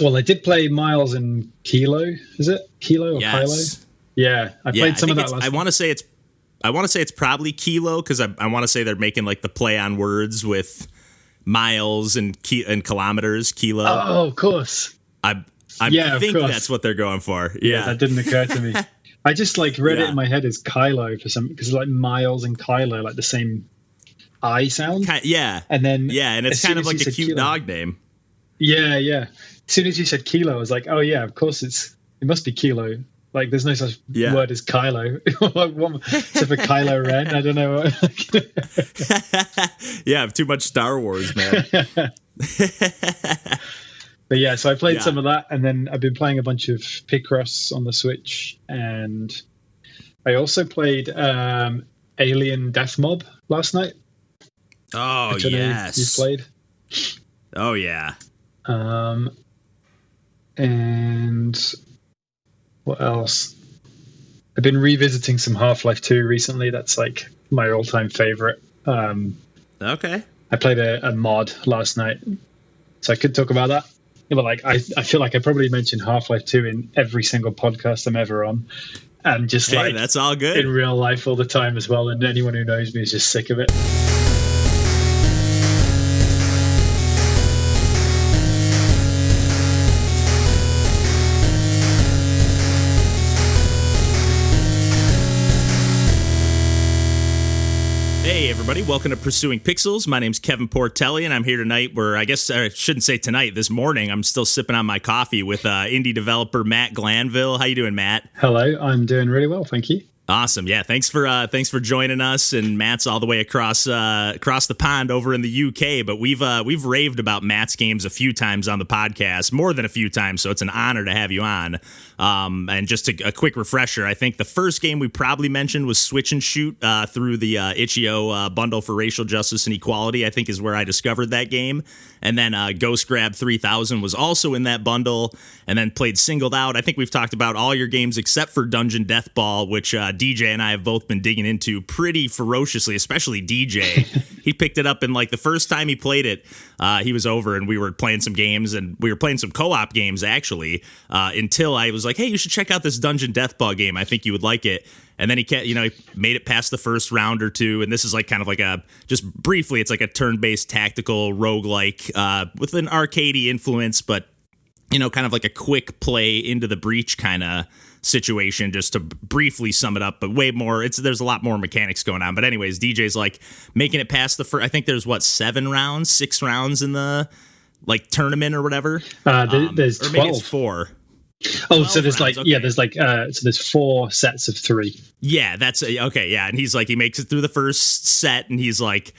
Well, I did play Miles and Kilo. Is it Kilo or Kylo? Yeah, I played some of that last. I want to say it's probably Kilo because I want to say they're making like the play on words with miles and kilometers. Kilo. Oh, of course. I think that's what they're going for. Yeah, that didn't occur to me. I just like read it in my head as Kylo for some because like Miles and Kylo like the same I sound. And then and it's kind of like a cute dog name. Yeah. As soon as you said Kilo, I was like, oh yeah, of course it must be Kilo. Like there's no such word as Kylo. Except for Kylo Ren, I don't know. I have too much Star Wars, man. But yeah, so I played some of that, and then I've been playing a bunch of Picross on the Switch, and I also played Alien Death Mob last night. Oh, yes. You played? Oh, yeah. And what else? I've been revisiting some Half-Life 2 recently. That's like my all-time favorite. Okay. I played a mod last night, so I could talk about that. But like, I feel like I probably mentioned Half-Life 2 in every single podcast I'm ever on. And just that's all good. In real life all the time as well. And anyone who knows me is just sick of it. Hey everybody, welcome to Pursuing Pixels. My name's Kevin Portelli, and I'm here tonight I shouldn't say tonight, this morning, I'm still sipping on my coffee with indie developer Matt Glanville. How you doing, Matt? Hello, I'm doing really well, thank you. Awesome. Yeah, thanks for joining us. And Matt's all the way across the pond over in the UK, but we've raved about Matt's games a few times on the podcast, more than a few times, so it's an honor to have you on. And just a quick refresher, I think the first game we probably mentioned was Switch and Shoot through the itch.io bundle for racial justice and equality, I think is where I discovered that game. And then Ghost Grab 3000 was also in that bundle, and then played Singled Out. I think we've talked about all your games except for Dungeon Death Ball, which DJ and I have both been digging into pretty ferociously, especially DJ. He picked it up, and like the first time he played it, he was over and we were playing some games, and we were playing some co-op games actually, until I was like, hey, you should check out this Dungeon Death Ball game. I think you would like it. And then he made it past the first round or two, and this is like kind of like just briefly, it's like a turn-based tactical roguelike with an arcadey influence, but kind of like a quick play into the breach kind of situation, just to briefly sum it up, but way more, there's a lot more mechanics going on. But anyways, DJ's like making it past the first, I think there's 6 rounds in the like tournament or whatever. There's 12. Or maybe it's 4. Oh, so there's rounds, so there's 4 sets of 3. Yeah, that's okay. Yeah, and he's like, he makes it through the first set, and he's like,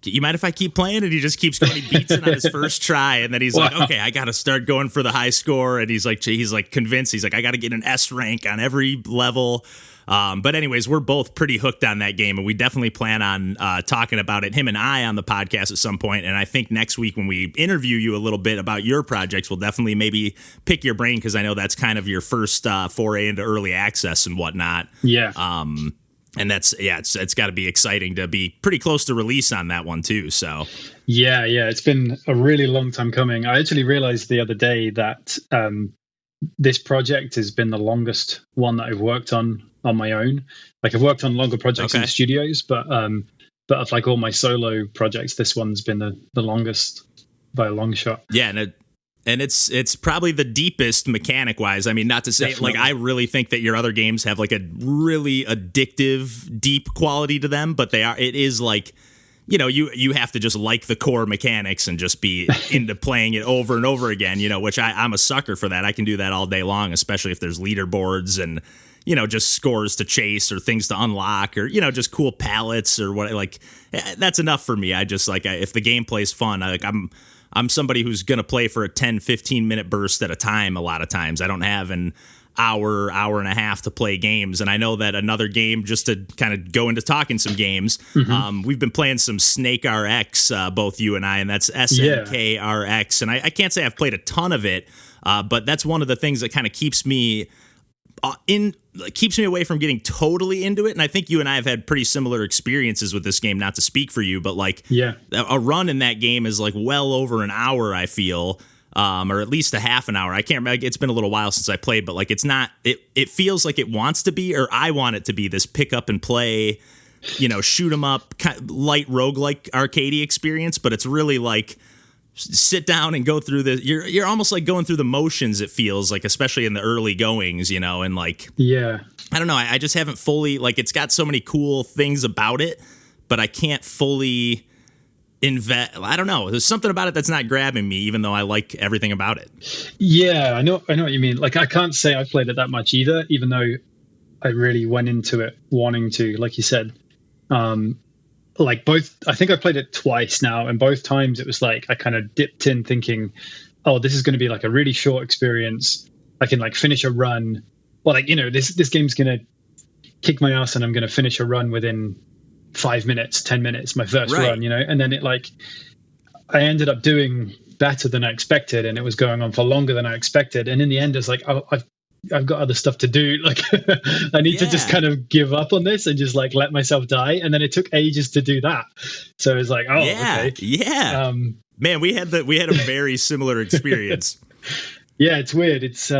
you mind if I keep playing? And he just keeps going. He beats it on his first try, and then he's like, okay, I got to start going for the high score. And he's like convinced. He's like, I got to get an S rank on every level. But anyways, we're both pretty hooked on that game, and we definitely plan on talking about it, him and I, on the podcast at some point. And I think next week when we interview you a little bit about your projects, we'll definitely maybe pick your brain, because I know that's kind of your first foray into early access and whatnot. Yeah. And it's got to be exciting to be pretty close to release on that one too. So yeah, it's been a really long time coming. I actually realized the other day that this project has been the longest one that I've worked on my own. Like I've worked on longer projects in studios, but of like all my solo projects, this one's been the longest by a long shot. Yeah, and it's probably the deepest mechanic wise. I mean, not to say Definitely. Like I really think that your other games have like a really addictive, deep quality to them, but it is like, you have to just like the core mechanics and just be into playing it over and over again, which I'm a sucker for that. I can do that all day long, especially if there's leaderboards and, just scores to chase or things to unlock or, just cool palettes or what, like that's enough for me. I just like, if the gameplay's fun, I'm somebody who's going to play for a 10-15 minute burst at a time. A lot of times I don't have an hour and a half to play games. And I know that another game, just to kind of go into talking some games, we've been playing some SNKRX, both you and I, and that's SNKRX. And I can't say I've played a ton of it, but that's one of the things that kind of keeps me away from getting totally into it. And I think you and I have had pretty similar experiences with this game, not to speak for you, but like a run in that game is like well over an hour, I feel. or at least a half an hour. I can't remember. It's been a little while since I played, but like it's not. It feels like it wants to be, or I want it to be, this pick up and play, shoot 'em up, light roguelike arcadey experience. But it's really like sit down and go through the. You're almost like going through the motions. It feels like, especially in the early goings, and like I don't know. I just haven't fully, like, it's got so many cool things about it, but I can't fully invest. I don't know. There's something about it that's not grabbing me, even though I like everything about it. Yeah, I know what you mean. Like, I can't say I've played it that much either, even though I really went into it wanting to, like you said. Like both, I think I played it twice now, and both times it was like I kind of dipped in thinking, oh, this is going to be like a really short experience. I can like finish a run. Well, like, this game's going to kick my ass and I'm going to finish a run within 5 minutes, 10 minutes, my first run, and then it like, I ended up doing better than I expected, and it was going on for longer than I expected. And in the end, it's like, oh, I've got other stuff to do. Like, I need to just kind of give up on this and just like let myself die. And then it took ages to do that. So it was like, oh, okay. Yeah. Man, we had a very similar experience. Yeah, it's weird. It's,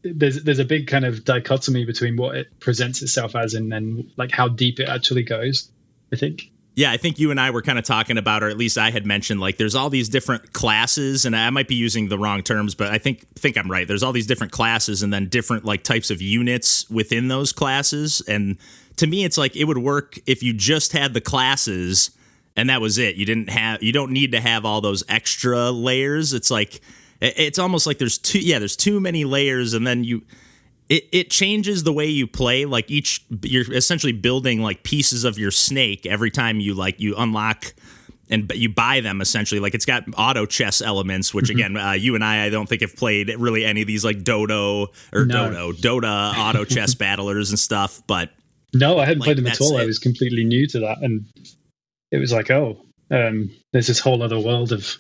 there's a big kind of dichotomy between what it presents itself as and then like how deep it actually goes, I think. Yeah, I think you and I were kind of talking about, or at least I had mentioned, like there's all these different classes, and I might be using the wrong terms, but I think I'm right. There's all these different classes and then different like types of units within those classes. And to me, it's like it would work if you just had the classes and that was it. You don't need to have all those extra layers. It's like, it's almost like there's too many layers, and then it changes the way you play. Like you're essentially building like pieces of your snake every time you unlock and you buy them, essentially. Like it's got auto chess elements, which again, you and I don't think have played really any of these like Dota auto chess battlers and stuff. But no, I hadn't played them at all. I was completely new to that, and it was like, there's this whole other world of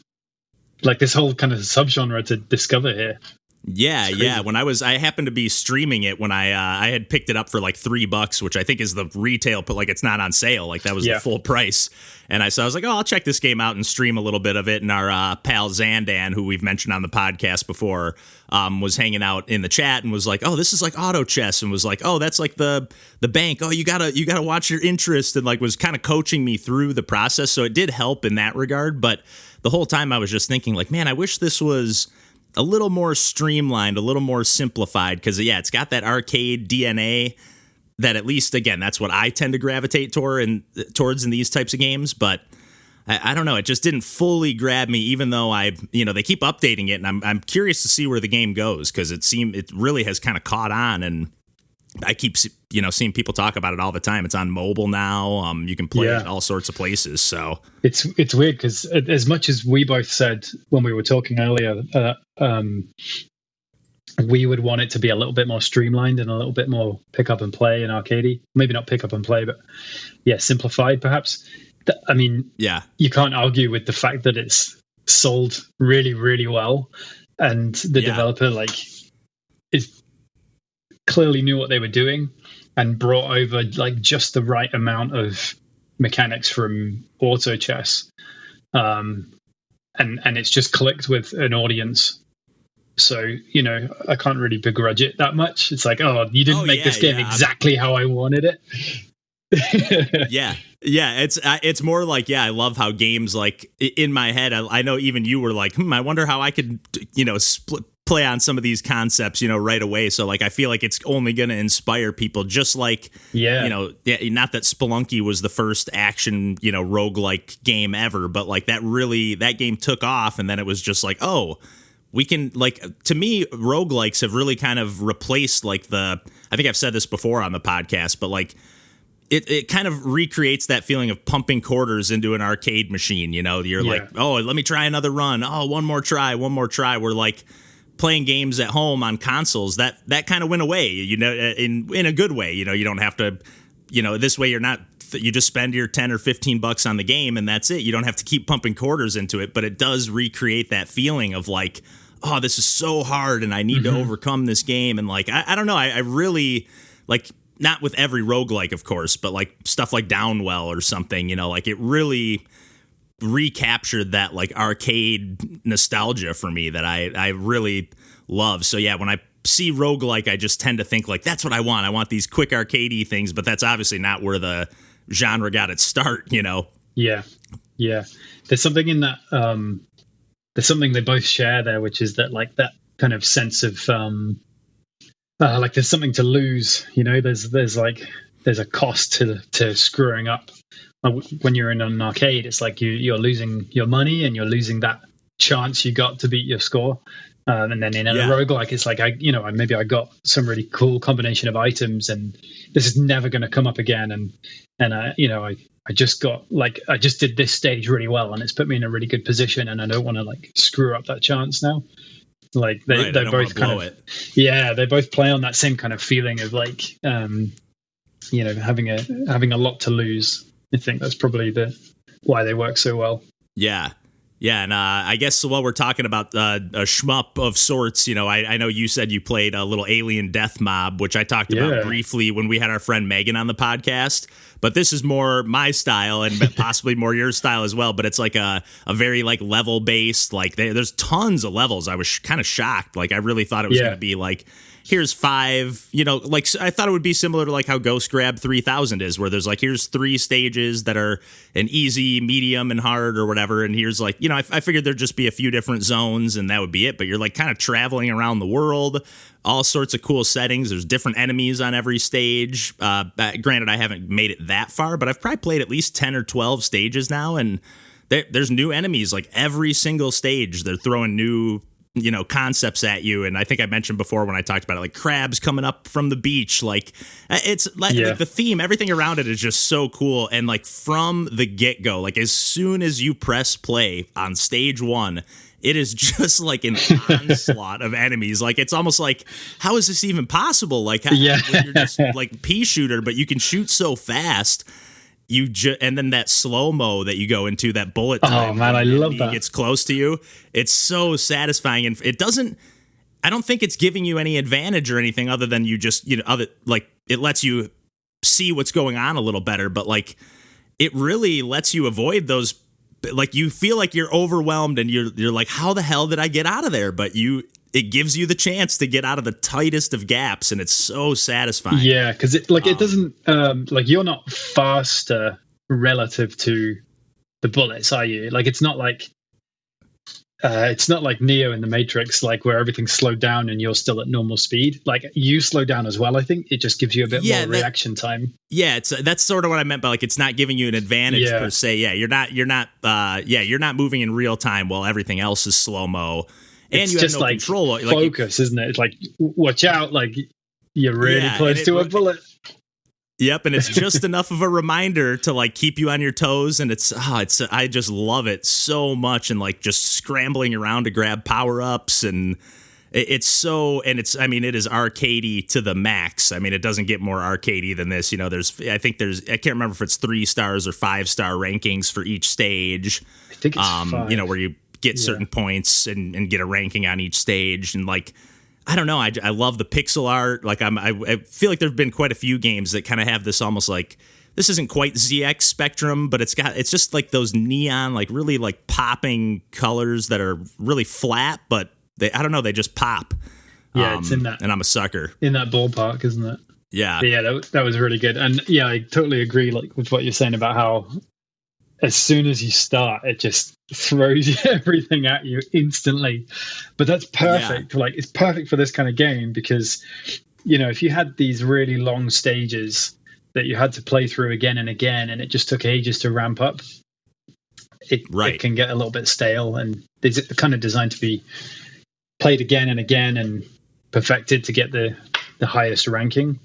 like this whole kind of subgenre to discover here. Yeah. When I happened to be streaming it when I had picked it up for like $3, which I think is the retail, but like it's not on sale. Like that was the full price. And I was like, oh, I'll check this game out and stream a little bit of it. And our pal Zandan, who we've mentioned on the podcast before, was hanging out in the chat and was like, oh, this is like auto chess, and was like, oh, that's like the bank. Oh, you gotta watch your interest, and like was kind of coaching me through the process. So it did help in that regard. But the whole time I was just thinking like, man, I wish this was a little more streamlined, a little more simplified, because it's got that arcade DNA that, at least again, that's what I tend to gravitate towards in these types of games. But I don't know, it just didn't fully grab me, even though they keep updating it, and I'm curious to see where the game goes, because it really has kind of caught on, and I keep seeing people talk about it all the time. It's on mobile now. You can play it all sorts of places. So it's weird, because as much as we both said when we were talking earlier, we would want it to be a little bit more streamlined and a little bit more pick up and play and arcadey. Maybe not pick up and play, but simplified perhaps. I mean, you can't argue with the fact that it's sold really, really well, and the developer is clearly knew what they were doing and brought over like just the right amount of mechanics from auto chess, and it's just clicked with an audience. So I can't really begrudge it that much. It's like, oh, you didn't make this game exactly how I wanted it. It's more like, I love how games, like in my head, I know even you were like, I wonder how I could play on some of these concepts, right away. So like, I feel like it's only going to inspire people, just like, not that Spelunky was the first action, roguelike game ever, but like that game took off, and then it was just like, oh, we can, like, to me, roguelikes have really kind of replaced like I think I've said this before on the podcast, but like it kind of recreates that feeling of pumping quarters into an arcade machine. You're like, oh, let me try another run. Oh, one more try. We're like playing games at home on consoles, that kind of went away, in a good way. You don't have to, this way you just spend your $10 or $15 on the game and that's it. You don't have to keep pumping quarters into it, but it does recreate that feeling of like, oh, this is so hard and I need to overcome this game. And like, I don't know. I really like, not with every roguelike, of course, but like stuff like Downwell or something, like it really recaptured that like arcade nostalgia for me that I really love. So yeah, when I see roguelike, I just tend to think like, that's what I want. I want these quick arcadey things, but that's obviously not where the genre got its start, you know? Yeah. There's something in that, there's something they both share there, which is that like that kind of sense of, like there's something to lose, you know, there's a cost to screwing up. When you're in an arcade, it's like you're losing your money and you're losing that chance you got to beat your score. And then in a roguelike, it's like, maybe I got some really cool combination of items and this is never going to come up again. I just did this stage really well and it's put me in a really good position and I don't want to like screw up that chance now. Like they both kind of, they both play on that same kind of feeling of like, having a lot to lose. I think that's probably why they work so well. Yeah. Yeah, and I guess while we're talking about a shmup of sorts, you know, I know you said you played a little Alien Death Mob, which I talked about briefly when we had our friend Megan on the podcast. But this is more my style and possibly more your style as well. But it's like a very like level based, like there's tons of levels. I was kind of shocked. Like I really thought it was going to be like, here's 5, you know, like I thought it would be similar to like how Ghost Grab 3000 is, where there's like, here's 3 stages that are an easy, medium, and hard or whatever. And here's like, you know, I figured there'd just be a few different zones and that would be it. But you're like kind of traveling around the world, all sorts of cool settings. There's different enemies on every stage. Granted, I haven't made it that far, but I've probably played at least 10 or 12 stages now. And there's new enemies like every single stage. They're throwing new, you know, concepts at you. And I think I mentioned before when I talked about it, like crabs coming up from the beach, like it's like the theme, everything around it is just so cool. And like from the get-go, like as soon as you press play on stage 1, it is just like an onslaught of enemies. Like it's almost like, how is this even possible? Like when you're just like pea shooter, but you can shoot so fast. And then that slow-mo that you go into, that bullet time. Oh man, I love that. Gets close to you. It's so satisfying, and I don't think it's giving you any advantage or anything other than you just, you know, like it lets you see what's going on a little better, but like it really lets you avoid those. Like you feel like you're overwhelmed and you're like, how the hell did I get out of there? But it gives you the chance to get out of the tightest of gaps, and it's so satisfying. Yeah, because it doesn't like you're not faster relative to the bullets, are you? Like it's not like Neo in the Matrix, like where everything's slowed down and you're still at normal speed. Like you slow down as well. I think it just gives you a bit more reaction time. Yeah, that's sort of what I meant by like it's not giving you an advantage per se. Yeah, you're not moving in real time while everything else is slow mo. And it's you just have no like control. Focus, isn't it? It's like, watch out, like you're really close to a bullet. Yep, and it's just enough of a reminder to like keep you on your toes, and I just love it so much, and like just scrambling around to grab power ups, and it is arcadey to the max. I mean, it doesn't get more arcadey than this. You know, I can't remember if it's 3 stars or 5-star rankings for each stage. I think it's 5. You know, where you get certain points and get a ranking on each stage, and like I don't know, I love the pixel art. Like I feel like there've been quite a few games that kind of have this almost like, this isn't quite ZX Spectrum, but it's just like those neon, like really like popping colors that are really flat, but they just pop. Yeah, it's in that, and I'm a sucker in that ballpark, isn't it? Yeah, but yeah, that was really good, and yeah, I totally agree. Like with what you're saying about how as soon as you start, it just throws everything at you instantly. But that's perfect. Like it's perfect for this kind of game because, you know, if you had these really long stages that you had to play through again and again, and it just took ages to ramp up, it can get a little bit stale. And they're kind of designed to be played again and again and perfected to get the highest ranking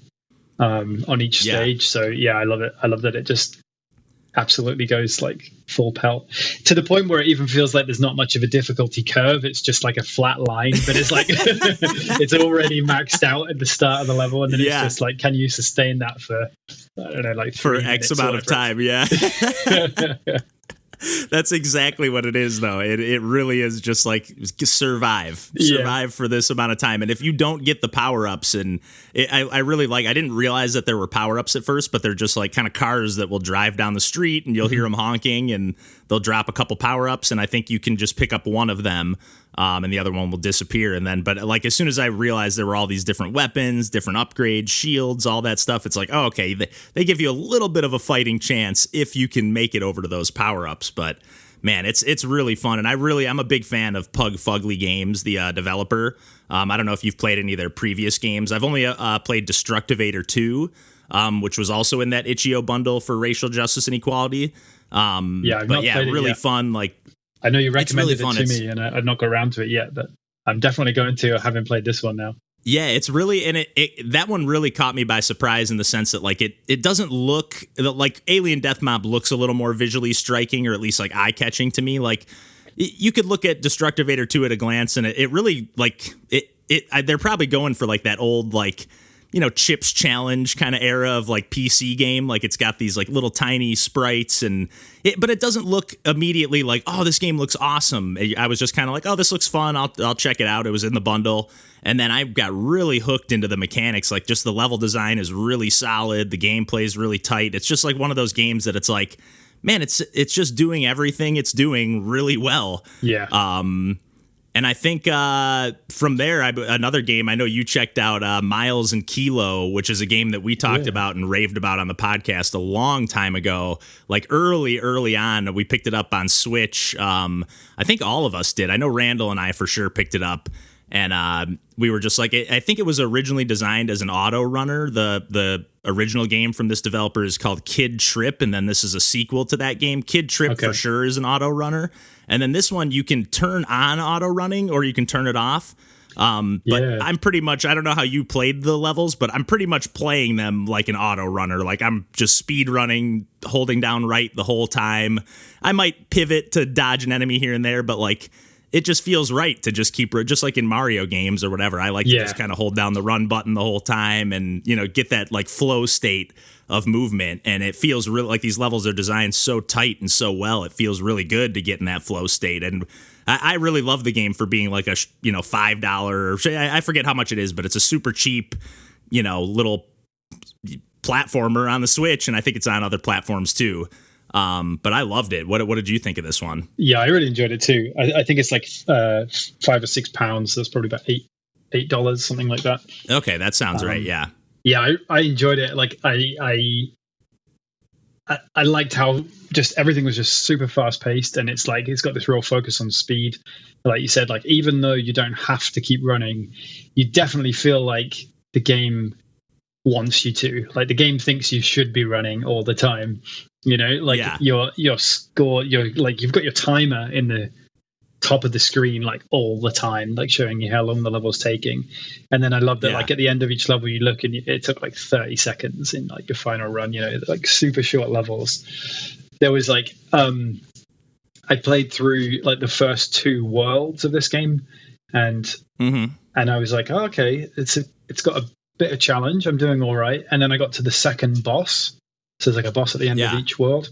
on each stage. So yeah, I love it. I love that it just absolutely goes like full pelt to the point where it even feels like there's not much of a difficulty curve. It's just like a flat line, but it's like it's already maxed out at the start of the level, and then it's just like, can you sustain that for I don't know, like for X amount of time? Yeah. That's exactly what it is, though. It really is just like survive for this amount of time. And if you don't get the power-ups, and I really like, I didn't realize that there were power-ups at first, but they're just like kind of cars that will drive down the street and you'll hear them honking and they'll drop a couple power-ups. And I think you can just pick up one of them. And the other one will disappear. And then, but like, as soon as I realized there were all these different weapons, different upgrades, shields, all that stuff, it's like, oh, okay, they give you a little bit of a fighting chance if you can make it over to those power-ups. But man, it's really fun. And I'm a big fan of Pug Fugly Games, the developer. I don't know if you've played any of their previous games. I've only played Destructivator 2, which was also in that itch.io bundle for racial justice and equality. Really fun. Like, I know you recommended it to me, and I've not got around to it yet, but I'm definitely going to, having played this one now. Yeah, it's really, and that one really caught me by surprise in the sense that like it doesn't look like Alien Death Mob looks a little more visually striking, or at least like eye catching to me. Like you could look at Destructivator 2 at a glance, and it really like they're probably going for like that old like, you know, Chips Challenge kind of era of like PC game. Like it's got these like little tiny sprites but it doesn't look immediately like, oh, this game looks awesome. I was just kind of like, oh, this looks fun. I'll check it out. It was in the bundle. And then I got really hooked into the mechanics. Like just the level design is really solid. The gameplay is really tight. It's just like one of those games that it's like, man, it's just doing everything it's doing really well. Yeah. And I think from there, another game, I know you checked out Miles and Kilo, which is a game that we talked about and raved about on the podcast a long time ago. Like early on, we picked it up on Switch. I think all of us did. I know Randall and I for sure picked it up. And we were just like, I think it was originally designed as an auto runner. The original game from this developer is called Kid Trip, and then this is a sequel to that game. Kid Trip for sure is an auto runner. And then this one, you can turn on auto running or you can turn it off. But I'm pretty much, I don't know how you played the levels, but I'm pretty much playing them like an auto runner. Like I'm just speed running, holding down right the whole time. I might pivot to dodge an enemy here and there, but like it just feels right to just keep, just like in Mario games or whatever. I like to just kind of hold down the run button the whole time and, you know, get that like flow state of movement. And it feels really like these levels are designed so tight and so well. It feels really good to get in that flow state. And I really love the game for being like a, you know, $5. I forget how much it is, but it's a super cheap, you know, little platformer on the Switch. And I think it's on other platforms too. But I loved it. What did you think of this one? Yeah, I really enjoyed it too. I think it's like £5 or £6. That's probably about $8, something like that. Okay, that sounds right. Yeah. Yeah, I enjoyed it. Like I liked how just everything was just super fast paced, and it's like it's got this real focus on speed. Like you said, like even though you don't have to keep running, you definitely feel like the game wants you to. Like the game thinks you should be running all the time. You know, like your score, you've got your timer in the top of the screen like all the time, like showing you how long the level's taking. And then I love that like at the end of each level you look and it took like 30 seconds in like your final run, you know, like super short levels. There was like I played through like the first 2 worlds of this game and I was like, oh, okay, it's got a bit of challenge, I'm doing all right. And then I got to the second boss. So there's like a boss at the end of each world,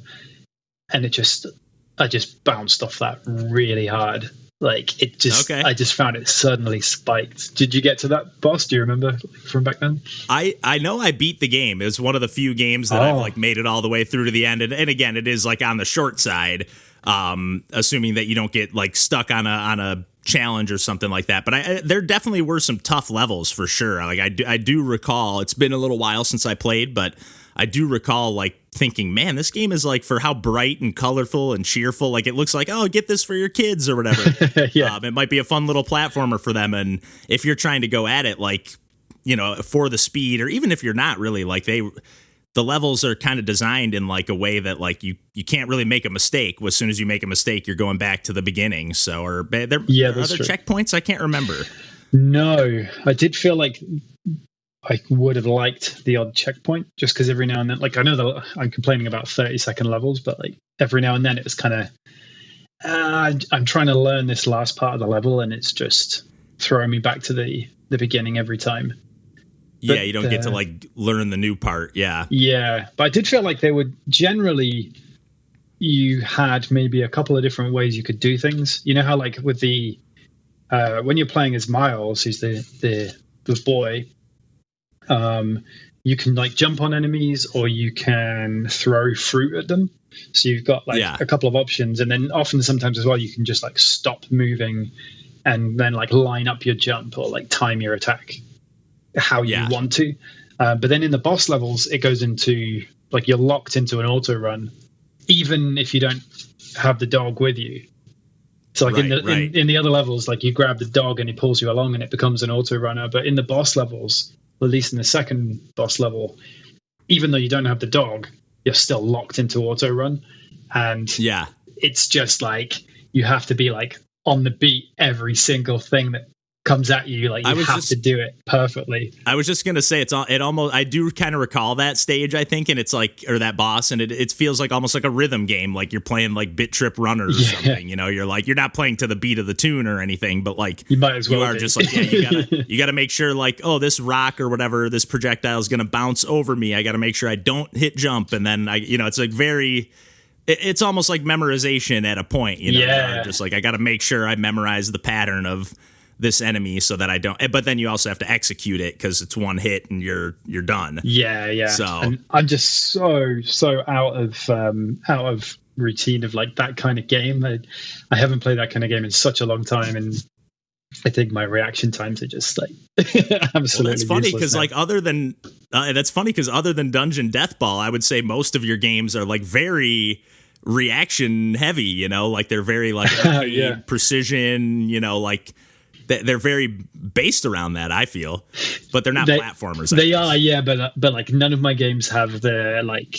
and I just bounced off that really hard. Like it just, I just found it suddenly spiked. Did you get to that boss? Do you remember from back then? I know I beat the game. It was one of the few games that I've like made it all the way through to the end. And again, it is like on the short side, assuming that you don't get like stuck on a challenge or something like that. But there definitely were some tough levels for sure. Like I do recall, it's been a little while since I played, but I do recall like thinking, man, this game is like for how bright and colorful and cheerful. Like it looks like, oh, get this for your kids or whatever. It might be a fun little platformer for them. And if you're trying to go at it, like, you know, for the speed, or even if you're not really, like the levels are kind of designed in like a way that like you can't really make a mistake. As soon as you make a mistake, you're going back to the beginning. So, are there other checkpoints? I can't remember. No, I did feel like I would have liked the odd checkpoint just because every now and then, like I know that I'm complaining about 30-second levels, but like every now and then it was kind of, I'm trying to learn this last part of the level and it's just throwing me back to the beginning every time. But, you don't get to like learn the new part. Yeah. Yeah. But I did feel like they were generally you had maybe a couple of different ways you could do things. You know how like with the when you're playing as Miles, who's the boy, you can like jump on enemies or you can throw fruit at them. So you've got like a couple of options, and then often sometimes as well you can just like stop moving and then like line up your jump or like time your attack how you want to. But then in the boss levels, it goes into like you're locked into an auto run, even if you don't have the dog with you. So like in the other levels, like you grab the dog and he pulls you along and it becomes an auto runner. But in the boss levels, at least in the second boss level, even though you don't have the dog, you're still locked into auto run. And it's just like you have to be like on the beat every single thing that comes at you. Like you have to do it perfectly. I was just gonna say I do kind of recall that stage, I think, and it's like, or that boss, and it feels like almost like a rhythm game, like you're playing like Bit Trip Runners or something. You know, you're not playing to the beat of the tune or anything, but like you might as well. You are just like you gotta make sure like, oh, this rock or whatever, this projectile is gonna bounce over me. I gotta make sure I don't hit jump, and then it's like very. It's almost like memorization at a point. Just like I gotta make sure I memorize the pattern of this enemy so that I don't, but then you also have to execute it because it's one hit and you're done. So and I'm just so out of routine of like that kind of game. I haven't played that kind of game in such a long time, and I think my reaction times are just like absolutely. That's funny because like other than Dungeon Death Ball, I would say most of your games are like very reaction heavy. Like they're very like precision. Like. They're very based around that, I feel, but they're not platformers. They are, but like none of my games have the like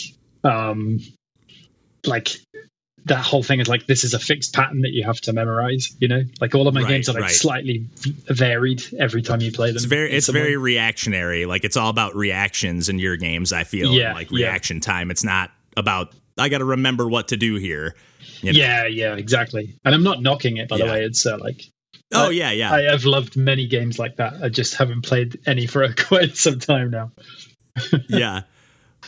that whole thing is like this is a fixed pattern that you have to memorize. Like all of my games are like slightly varied every time you play them. It's very reactionary. Like it's all about reactions in your games. I feel like reaction time. It's not about I got to remember what to do here. Yeah, exactly. And I'm not knocking it, by the way. It's like. I have loved many games like that. I just haven't played any for quite some time now.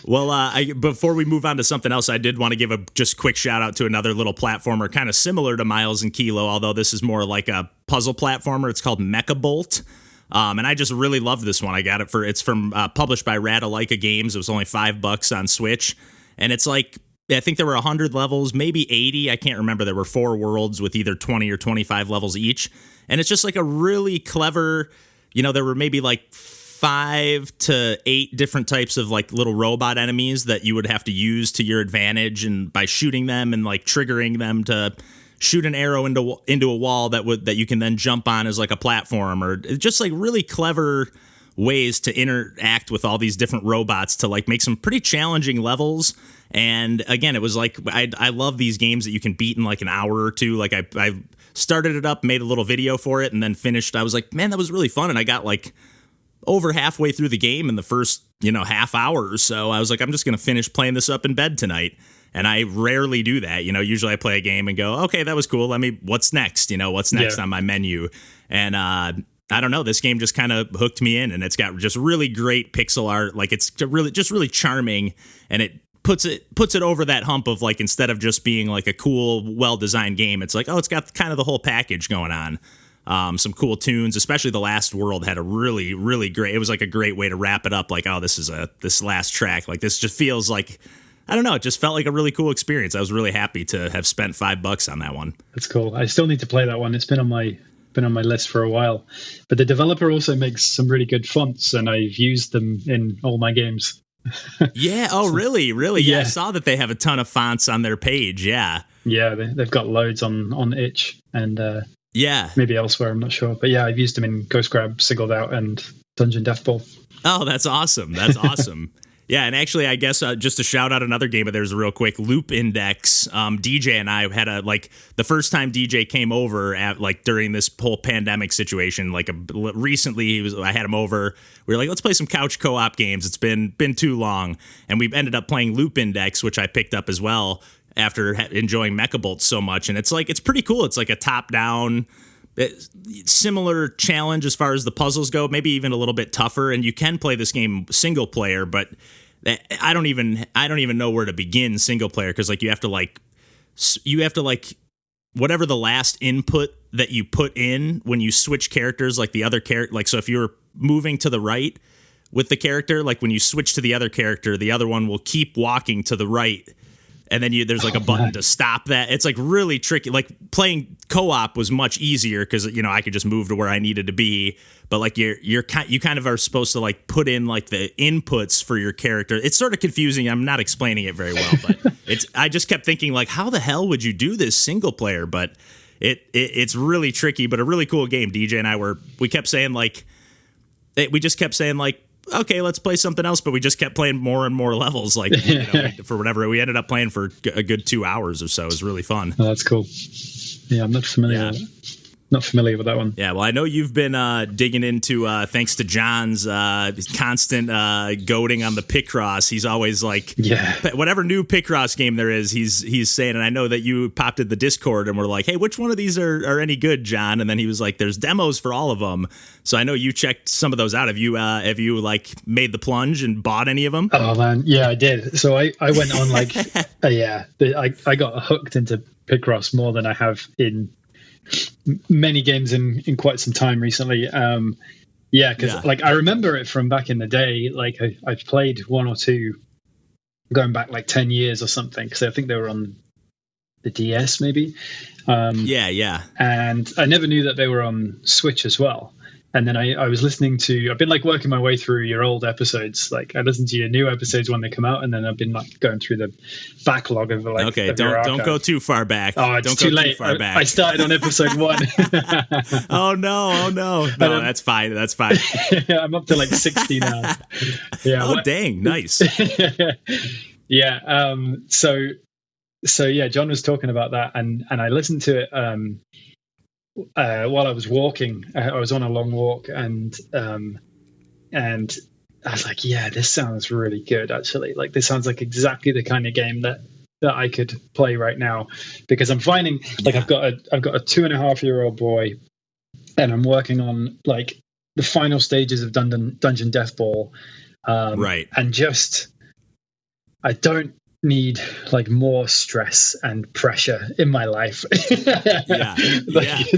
Well, before we move on to something else, I did want to give a just quick shout out to another little platformer kind of similar to Miles and Kilo, although this is more like a puzzle platformer. It's called Mekabolt. And I just really love this one. I got it's from published by Radalaika Games. It was only $5 on Switch. And it's like, I think there were 100 levels, maybe 80. I can't remember. There were 4 worlds with either 20 or 25 levels each. And it's just like a really clever, there were maybe like 5 to 8 different types of like little robot enemies that you would have to use to your advantage, and by shooting them and like triggering them to shoot an arrow into a wall that you can then jump on as like a platform, or just like really clever ways to interact with all these different robots to like make some pretty challenging levels. And again, it was like I love these games that you can beat in like an hour or two. Like I started it up, made a little video for it, and then finished. I was like, man, that was really fun. And I got like over halfway through the game in the first, half hour or so. I was like, I'm just going to finish playing this up in bed tonight. And I rarely do that. Usually I play a game and go, okay, that was cool. What's next? What's next on my menu? And I don't know. This game just kind of hooked me in, and it's got just really great pixel art. Like it's really charming, and it puts it over that hump of like, instead of just being like a cool, well-designed game, it's like, oh, it's got kind of the whole package going on. Some cool tunes, especially the last world had a really, really great, it was like a great way to wrap it up. Like, oh, this last track, like this just feels like, I don't know, it just felt like a really cool experience. I was really happy to have spent $5 on that one. That's cool. I still need to play that one. It's been on my list for a while, but the developer also makes some really good fonts, and I've used them in all my games. Yeah. Oh, really? Yeah. I saw that they have a ton of fonts on their page. Yeah. They've got loads on itch and maybe elsewhere. I'm not sure, but yeah, I've used them in Ghost Grab, Singled Out, and Dungeon Death Ball. Oh, that's awesome. That's awesome. Yeah, and actually, I guess just to shout out another game of theirs real quick, Loop Index. DJ and I had the first time DJ came over at during this whole pandemic situation. Recently, I had him over. We were like, let's play some couch co-op games. It's been too long, and we ended up playing Loop Index, which I picked up as well after enjoying Mekabolt so much. And it's pretty cool. It's like a top-down, similar challenge as far as the puzzles go, maybe even a little bit tougher. And you can play this game single player, but I don't even know where to begin single player, because you have to you have to like whatever the last input that you put in when you switch characters, like the other character, like so if you're moving to the right with the character, like when you switch to the other character, the other one will keep walking to the right. And then there's like a button to stop that. It's like really tricky. Like playing co-op was much easier because I could just move to where I needed to be. But like you kind of are supposed to like put in like the inputs for your character. It's sort of confusing. I'm not explaining it very well, but I just kept thinking like, how the hell would you do this single player? But it's really tricky, but a really cool game. DJ and we kept saying like, we just kept saying like, okay, let's play something else, but we just kept playing more and more levels. Like for whatever, we ended up playing for a good 2 hours or so. It was really fun. Oh, that's cool. Yeah, I'm not familiar with it. Not familiar with that one. Yeah, well, I know you've been digging into, thanks to John's constant goading on the Picross. He's always like, whatever new Picross game there is, he's saying, and I know that you popped in the Discord and were like, hey, which one of these are any good, John? And then he was like, there's demos for all of them. So I know you checked some of those out. Have you like made the plunge and bought any of them? Oh man, yeah, I did. So I went on like, I got hooked into Picross more than I have in many games in quite some time recently. Because like I remember it from back in the day. Like I've played one or two going back like 10 years or something, because I think they were on the DS maybe. And I never knew that they were on Switch as well. And then I was listening to, I've been like working my way through your old episodes. Like I listened to your new episodes when they come out, and then I've been like going through the backlog of like. Okay, don't go too far back. Oh, it's too late. I started on episode 1. Oh no! No, that's fine. That's fine. I'm up to like 60 now. Yeah. Oh dang! Nice. Yeah. So yeah, John was talking about that, and I listened to it. While I was walking, I was on a long walk, and I was like, yeah, this sounds really good, actually. Like, this sounds like exactly the kind of game that I could play right now, because I'm finding like I've got a 2.5-year-old boy, and I'm working on like the final stages of Dungeon Death Ball, right? And just I don't need like more stress and pressure in my life.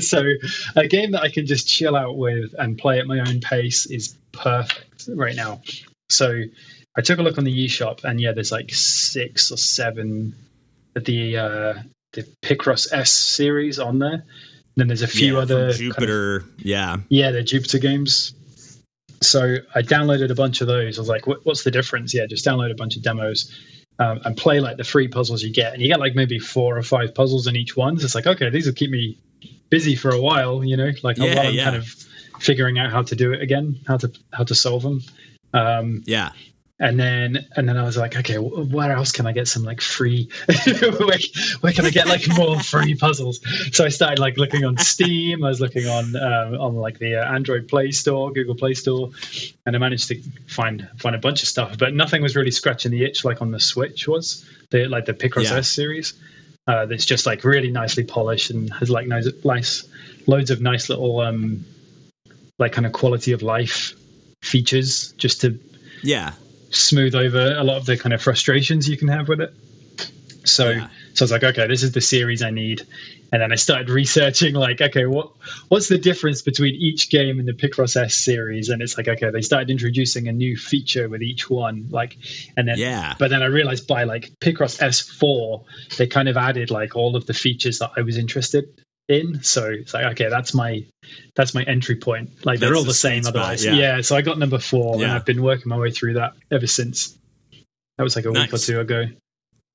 So a game that I can just chill out with and play at my own pace is perfect right now. So I took a look on the eShop, and there's like 6 or 7 of the Picross S Series on there. And then there's a few other Jupiter, they're Jupiter games. So I downloaded a bunch of those. I was like, what's the difference? Just download a bunch of demos. And play like the free puzzles you get, and you get like maybe 4 or 5 puzzles in each one. So it's like, okay, these will keep me busy for a while, like while I'm kind of figuring out how to do it again, how to solve them. And then I was like, okay, where else can I get some like free? where can I get like more free puzzles? So I started like looking on Steam. I was looking on like the Android Play Store, Google Play Store, and I managed to find a bunch of stuff, but nothing was really scratching the itch like on the Switch was. The Picross S Series. That's just like really nicely polished and has like loads of nice little like kind of quality of life features just to smooth over a lot of the kind of frustrations you can have with it. So I was like, okay, this is the series I need. And then I started researching like, okay, what's the difference between each game in the Picross S series? And it's like, okay, they started introducing a new feature with each one. Like, and then, but then I realized by like Picross S4, they kind of added like all of the features that I was interested in. So it's like, okay, that's my entry point. Like they're all the same otherwise. So I got number 4 and I've been working my way through that ever since. That was like a week or 2 ago.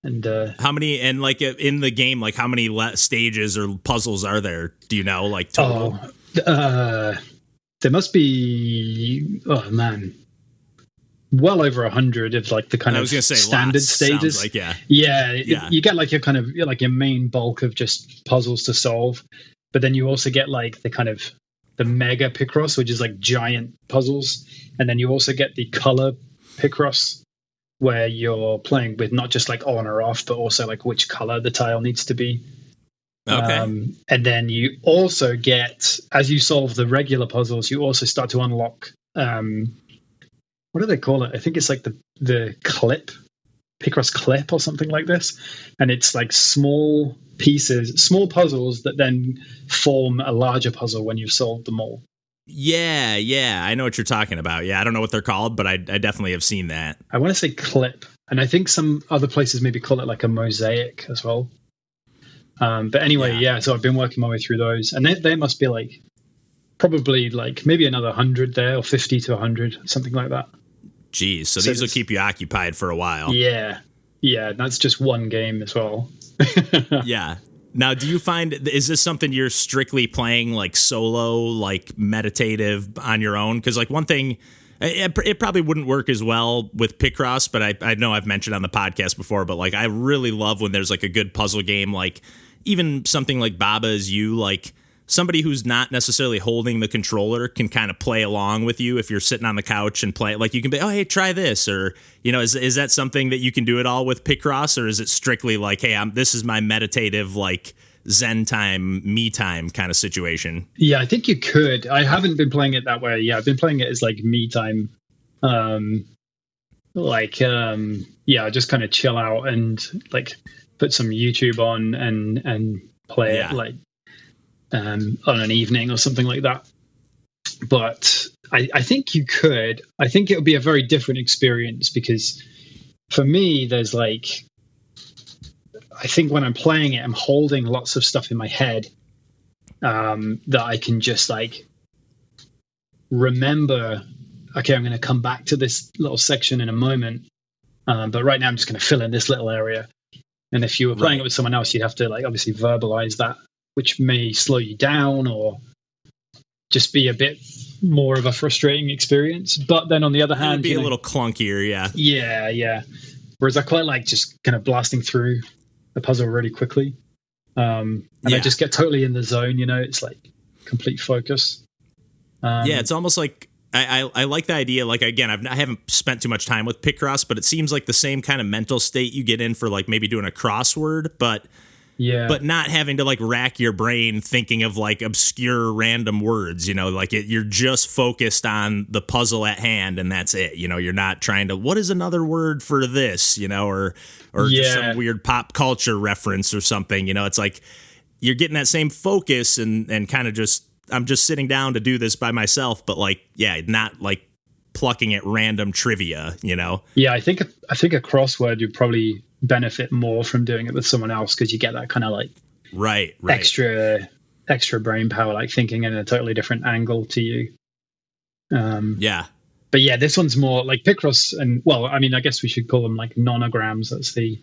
And how many, and like in the game, like how many stages or puzzles are there? Do you know, like total? There must be, well over 100 of like the kind of standard stages. Like, you get like your kind of like your main bulk of just puzzles to solve, but then you also get like the kind of the mega Picross, which is like giant puzzles, and then you also get the color Picross, where you're playing with not just like on or off, but also like which color the tile needs to be. Okay. And then you also get, as you solve the regular puzzles, you also start to unlock, what do they call it? I think it's like the clip Picross Clip or something like this, and it's like small pieces, small puzzles that then form a larger puzzle when you've solved them all. Yeah, I know what you're talking about. Yeah, I don't know what they're called, but I definitely have seen that. I want to say Clip, and I think some other places maybe call it like a mosaic as well. But anyway, yeah, so I've been working my way through those, and they must be like probably like maybe another 100 there, or 50 to 100, something like that. Geez, so these will keep you occupied for a while. Yeah, that's just one game as well. Yeah. Now, do you find, is this something you're strictly playing like solo, like meditative on your own? Because like one thing, it probably wouldn't work as well with Picross, but I know I've mentioned on the podcast before, but like I really love when there's like a good puzzle game, like even something like Baba Is You, like somebody who's not necessarily holding the controller can kind of play along with you if you're sitting on the couch and play. Like you can be, oh, hey, try this. Or, you know, is that something that you can do at all with Picross? Or is it strictly like, hey, this is my meditative, like Zen time, me time kind of situation? Yeah, I think you could. I haven't been playing it that way. Yeah, I've been playing it as like me time. Just kind of chill out and like put some YouTube on and play it like on an evening or something like that. But I think you could. I think it would be a very different experience, because for me, there's like, I think when I'm playing it, I'm holding lots of stuff in my head that I can just like remember, okay, I'm going to come back to this little section in a moment. But right now I'm just going to fill in this little area. And if you were playing it with someone else, you'd have to like obviously verbalize that, which may slow you down or just be a bit more of a frustrating experience. But then on the other hand, it would be a little clunkier. Yeah. Whereas I quite like just kind of blasting through the puzzle really quickly. I just get totally in the zone, you know, it's like complete focus. It's almost like, I like the idea. Like, again, I haven't spent too much time with Picross, but it seems like the same kind of mental state you get in for like maybe doing a crossword, but not having to like rack your brain thinking of like obscure random words, you know, like you're just focused on the puzzle at hand and that's it. You know, you're not trying to, what is another word for this, you know, or just some weird pop culture reference or something, you know, it's like you're getting that same focus and kind of just, I'm just sitting down to do this by myself, but like, not like plucking at random trivia, you know? Yeah. I think a crossword, you'd probably benefit more from doing it with someone else, because you get that kind of like extra brain power, like thinking in a totally different angle to you. But yeah, this one's more like Picross, and well, I mean, I guess we should call them like nonograms. That's the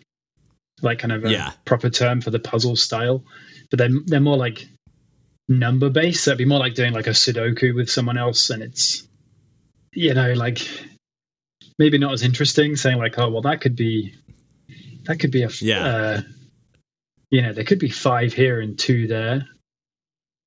like kind of a proper term for the puzzle style. But they're more like number based. So it'd be more like doing like a Sudoku with someone else, and it's, you know, like maybe not as interesting. Saying like, oh well, that could be a you know, there could be 5 here and 2 there.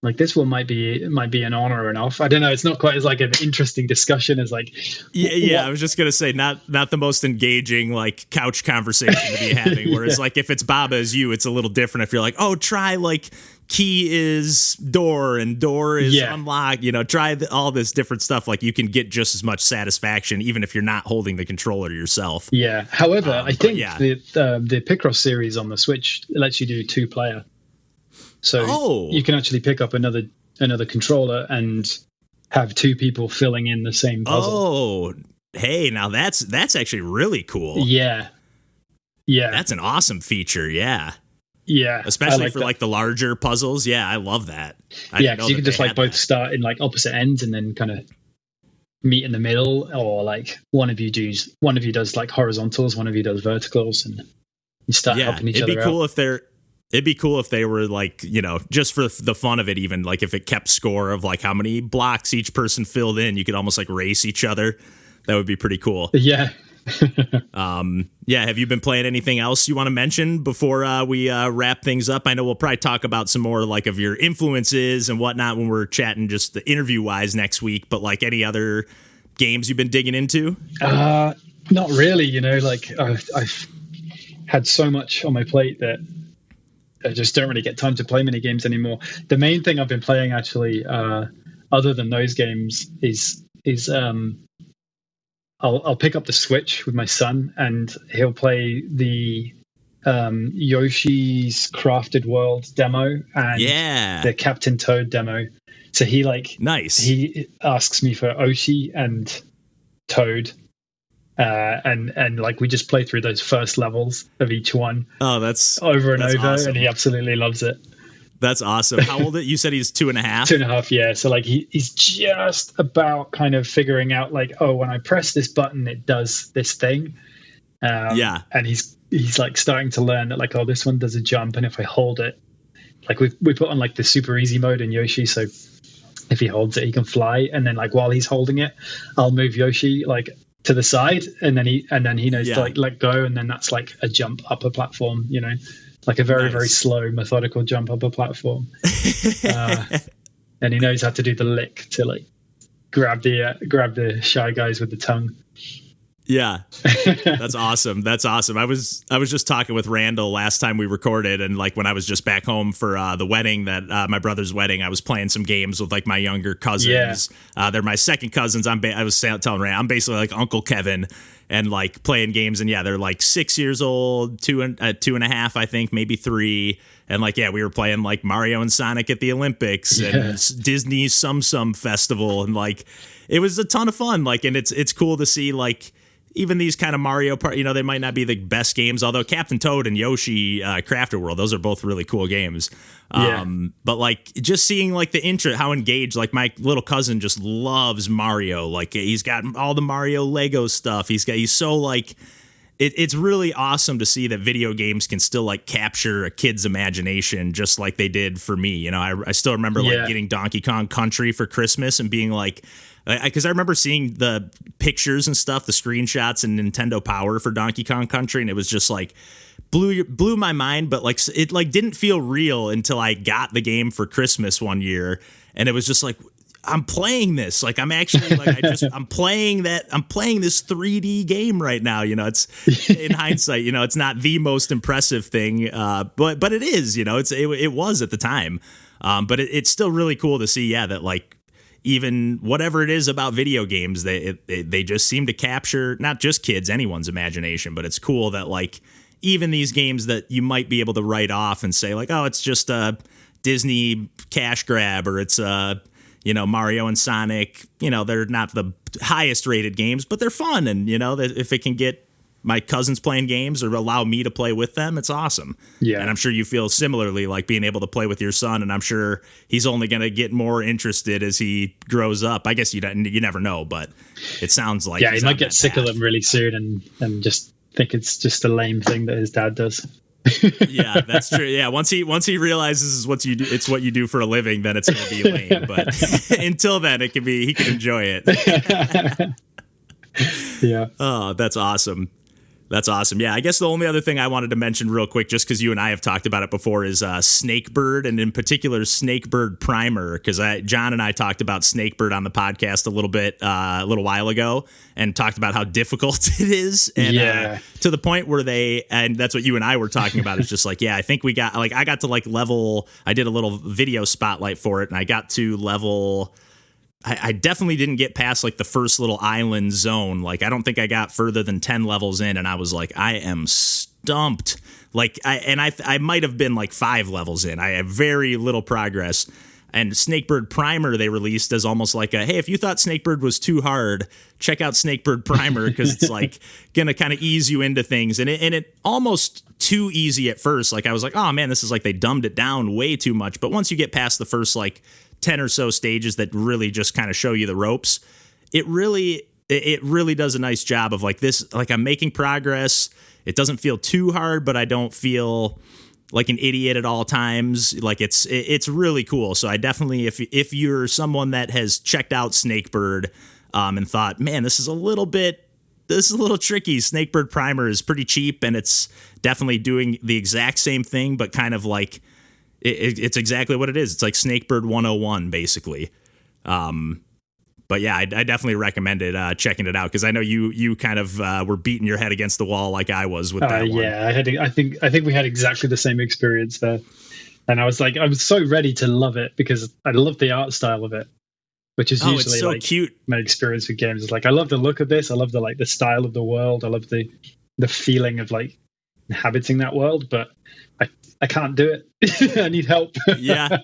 Like this one might be an on or an off. I don't know. It's not quite as like an interesting discussion as like. I was just gonna say not the most engaging like couch conversation to be having. Whereas like if it's Baba Is You, it's a little different. If you're like, oh, try like key is door and door is unlock. You know, try all this different stuff. Like you can get just as much satisfaction even if you're not holding the controller yourself. Yeah. However, I think the Picross series on the Switch lets you do 2-player. So you can actually pick up another controller and have 2 people filling in the same puzzle. Oh, hey, now that's actually really cool. Yeah. That's an awesome feature. Yeah. Especially for like the larger puzzles. Yeah, I love that. Because you can just like both start in like opposite ends and then kind of meet in the middle, or like one of you does like horizontals, one of you does verticals, and you start helping each other out. It'd be cool if they were like, you know, just for the fun of it, even like if it kept score of like how many blocks each person filled in, you could almost like race each other. That would be pretty cool. Yeah. Have you been playing anything else you want to mention before we wrap things up? I know we'll probably talk about some more like of your influences and whatnot when we're chatting just the interview wise next week, but like any other games you've been digging into? Not really, you know, like I've had so much on my plate that I just don't really get time to play many games anymore. The main thing I've been playing actually, other than those games, is I'll pick up the Switch with my son, and he'll play the Yoshi's Crafted World demo and the Captain Toad demo. So he he asks me for Oshi and Toad, and like we just play through those first levels of each one. Oh, that's over and over, awesome. And he absolutely loves it. That's awesome. How old? You said he's 2.5. 2.5, yeah. So like he's just about kind of figuring out like, oh, when I press this button, it does this thing. And he's like starting to learn that like, oh, this one does a jump, and if I hold it, like we put on like the super easy mode in Yoshi, so if he holds it, he can fly, and then like while he's holding it, I'll move Yoshi like to the side, and then he knows to like let go, and then that's like a jump up a platform, you know, like a very very slow methodical jump up a platform. And he knows how to do the lick to like grab the Shy Guys with the tongue. Yeah, that's awesome. That's awesome. I was just talking with Randall last time we recorded, and like when I was just back home for the wedding my brother's wedding, I was playing some games with like my younger cousins. They're my second cousins. I was telling Randall, I'm basically like Uncle Kevin, and like playing games. And they're like 6 years old, 2.5, I think, maybe 3. And like, we were playing like Mario and Sonic at the Olympics and Disney's Sum Festival, and like it was a ton of fun. Like, and it's cool to see like, even these kind of Mario part, you know, they might not be the best games, although Captain Toad and Yoshi Crafted World, those are both really cool games. But like just seeing like the interest, how engaged, like my little cousin just loves Mario. Like he's got all the Mario Lego stuff. He's so like, it's really awesome to see that video games can still like capture a kid's imagination just like they did for me. You know, I still remember like getting Donkey Kong Country for Christmas and being like, because I remember seeing the pictures and stuff, the screenshots and Nintendo Power for Donkey Kong Country, and it was just like blew my mind. But like it like didn't feel real until I got the game for Christmas one year, and it was just like, I'm playing this. Like I'm actually like I'm playing this 3D game right now. You know, it's in hindsight, you know, it's not the most impressive thing, but it is. You know, it was at the time, but it's still really cool to see. That like, even whatever it is about video games, they just seem to capture not just kids, anyone's imagination. But it's cool that like even these games that you might be able to write off and say like, oh, it's just a Disney cash grab, or it's you know, Mario and Sonic, you know, they're not the highest rated games, but they're fun. And, you know, if it can get my cousins playing games or allow me to play with them, it's awesome. Yeah. And I'm sure you feel similarly, like being able to play with your son. And I'm sure he's only going to get more interested as he grows up. I guess you never know, but it sounds like he might get sick of them really soon and just think it's just a lame thing that his dad does. Yeah, that's true. Yeah, once he realizes it's what you do for a living, then it's going to be lame. But until then, he can enjoy it. Yeah. Oh, that's awesome. That's awesome. Yeah, I guess the only other thing I wanted to mention real quick, just because you and I have talked about it before, is Snakebird, and in particular Snakebird Primer, because John and I talked about Snakebird on the podcast a little while ago, and talked about how difficult it is, and to the point where and that's what you and I were talking about, is just like, I think we got, like, I got to like level, I did a little video spotlight for it, and I got to level, I definitely didn't get past like the first little island zone. Like, I don't think I got further than 10 levels in, and I was like, I am stumped. Like, I might have been like 5 levels in. I have very little progress. And Snakebird Primer they released as almost like hey, if you thought Snakebird was too hard, check out Snakebird Primer, because it's like gonna kind of ease you into things. And it almost too easy at first. Like I was like, oh man, this is like they dumbed it down way too much. But once you get past the first like 10 or so stages that really just kind of show you the ropes, it really does a nice job of like this, like I'm making progress. It doesn't feel too hard, but I don't feel like an idiot at all times. Like it's really cool. So I definitely, if you're someone that has checked out Snakebird and thought, man, this is a little tricky, Snakebird Primer is pretty cheap, and it's definitely doing the exact same thing, but kind of like it's exactly what it is. It's like Snakebird 101, basically. But yeah, I definitely recommend it, checking it out, because I know you kind of were beating your head against the wall like I was with that one. Yeah, I think we had exactly the same experience there, and I was so ready to love it because I love the art style of it, which is usually it's so like cute. my experience with games. Is like I love the look of this. I love the style of the world. I love the feeling of like inhabiting that world, but I can't do it. I need help. Yeah.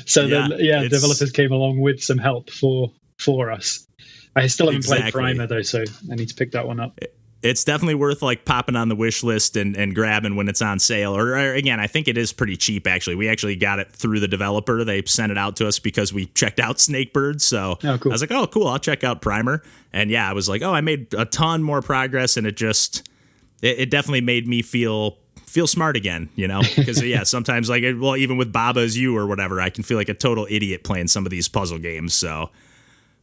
So developers came along with some help for us. I still haven't played Primer though, so I need to pick that one up. It's definitely worth like popping on the wish list and grabbing when it's on sale. Or again, I think it is pretty cheap actually. We actually got it through the developer. They sent it out to us because we checked out Snakebird. So cool. I was like, oh, cool. I'll check out Primer. And yeah, I was like, oh, I made a ton more progress, and it definitely made me feel smart again, you know, because yeah, sometimes like, well, even with Baba Is You or whatever, I can feel like a total idiot playing some of these puzzle games. So,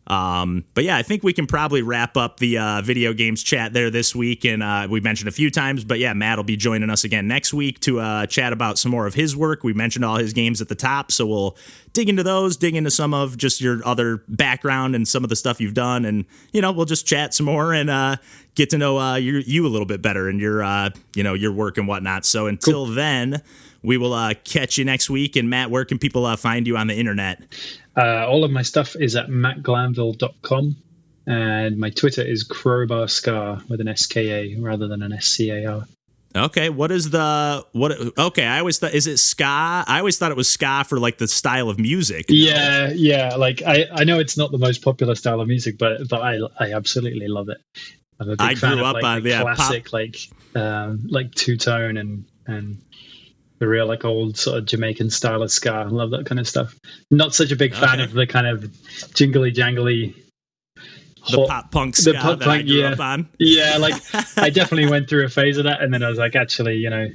but yeah, I think we can probably wrap up the video games chat there this week. And we mentioned a few times, but yeah, Matt will be joining us again next week to chat about some more of his work. We mentioned all his games at the top, so we'll dig into those, dig into some of just your other background and some of the stuff you've done. And, you know, we'll just chat some more and get to know you a little bit better and your work and whatnot. So until then, we will catch you next week. And Matt, where can people find you on the internet? All of my stuff is at mattglanville.com, and my Twitter is Crowbar Scar with an SKA rather than an SCAR. Okay, okay, I always thought, is it ska? I always thought it was ska for like the style of music. Yeah, like I know it's not the most popular style of music, but I absolutely love it. I'm a big fan of the classic like two-tone and the real like old sort of Jamaican style of ska. I love that kind of stuff. Not such a big fan of the kind of jingly jangly, the pop punk ska that I grew up on. Yeah, like I definitely went through a phase of that, and then I was like, actually, you know,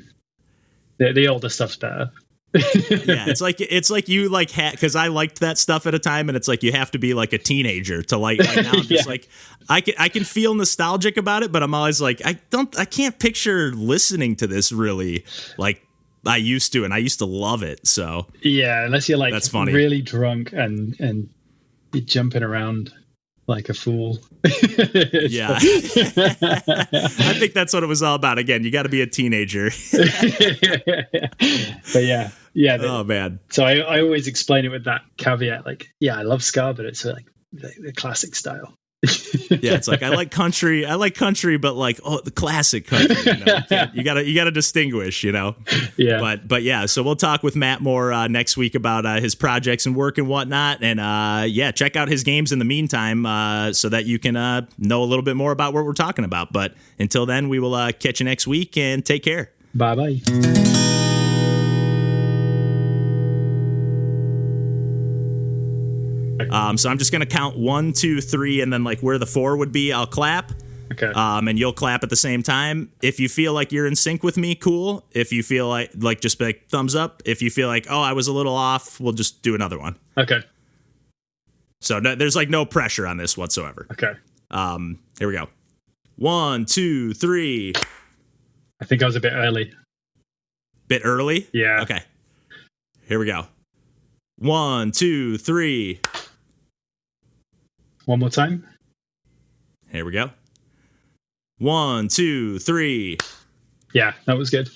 the older stuff's better. Yeah, it's like you like because I liked that stuff at a time, and it's like you have to be like a teenager to like now I'm just like I can feel nostalgic about it, but I'm always like I can't picture listening to this really like I used to, and I used to love it. So yeah, unless you're like that's funny. Really drunk and you're jumping around like a fool. Yeah. I think that's what it was all about. Again, you got to be a teenager. But yeah. Oh man. So I always explain it with that caveat, like, yeah, I love ska, but it's like the classic style. Yeah, it's like I like country, but like the classic country. You gotta distinguish, you know. Yeah. But yeah, so we'll talk with Matt more next week about his projects and work and whatnot, and check out his games in the meantime, so that you can know a little bit more about what we're talking about. But until then, we will catch you next week and take care. Bye. So I'm just going to count 1, 2, 3, and then like where the 4 would be, I'll clap. Okay. And you'll clap at the same time. If you feel like you're in sync with me, cool. If you feel like just be like thumbs up. If you feel like, oh, I was a little off, we'll just do another one. Okay. So there's like no pressure on this whatsoever. Okay. Here we go. 1, 2, 3. I think I was a bit early. Bit early? Yeah. Okay. Here we go. 1, 2, 3. One more time. Here we go. 1, 2, 3. Yeah, that was good.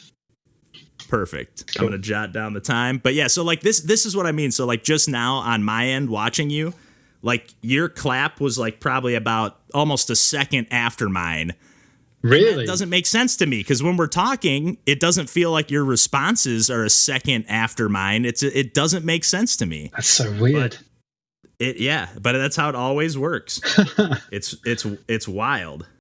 Perfect. Cool. I'm gonna jot down the time. But yeah, so like this is what I mean. So like just now on my end watching you, like your clap was like probably about almost a second after mine. Really? That doesn't make sense to me because when we're talking, it doesn't feel like your responses are a second after mine. It doesn't make sense to me. That's so weird. But that's how it always works. It's wild.